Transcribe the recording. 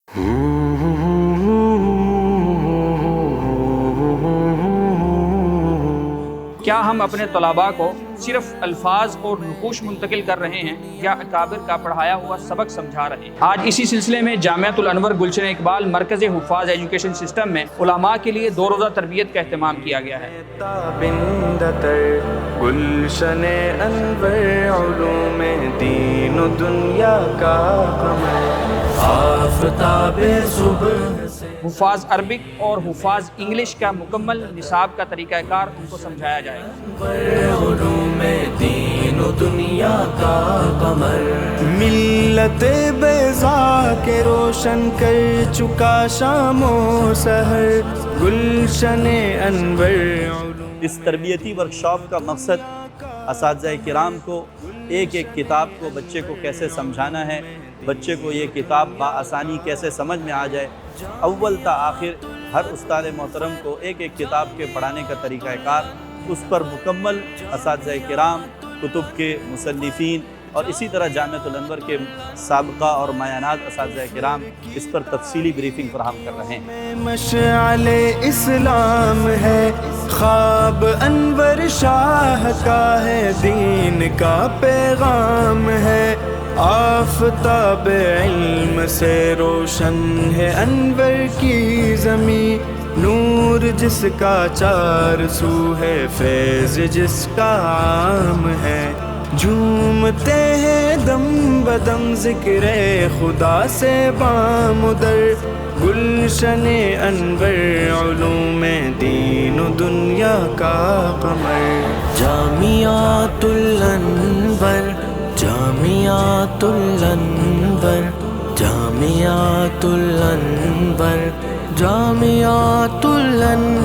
کیا ہم اپنے طلباء کو صرف الفاظ اور نقوش منتقل کر رہے ہیں یا اکابر کا پڑھایا ہوا سبق سمجھا رہے ہیں؟ آج اسی سلسلے میں جامعۃ الانور گلشن اقبال مرکز حفاظ ایجوکیشن سسٹم میں علماء کے لیے 2 روزہ تربیت کا اہتمام کیا گیا ہے۔ گلشن انور علوم دین و دنیا کا قمر، آفتاب صبح سے حفاظ عربک اور حفاظ انگلش کا مکمل نصاب کا طریقہ کار ان کو سمجھایا جائے گا۔ علوم دین و دنیا کا قمر، ملت بیضا کے روشن کر چکا شام و سحر، گلشن انور علوم۔ اس تربیتی ورکشاپ کا مقصد اساتذہ کرام کو ایک ایک کتاب کو بچے کو کیسے سمجھانا ہے، بچے کو یہ کتاب بآسانی کیسے سمجھ میں آ جائے۔ اول تا آخر ہر استاد محترم کو ایک ایک کتاب کے پڑھانے کا طریقہ کار، اس پر مکمل اساتذہ کرام، کتب کے مصنفین اور اسی طرح جامعۃ الانور کے سابقہ اور معینات اساتذہ کرام اس پر تفصیلی بریفنگ فراہم کر رہے ہیں۔ مشعل اسلام ہے، خواب انور شاہ کا ہے، دین کا پیغام ہے، آفتاب علم سے روشن ہے انور کی زمین، نور جس کا 4 سو ہے، فیض جس کا عام ہے، جھومتے ہیں دم بدم ذکر خدا سے بامدر، گلشن انور علوم دین و دنیا کا قمر، جامعۃ الانور، جامعۃ الانور، جامعۃ الانور، جامعۃ الانور۔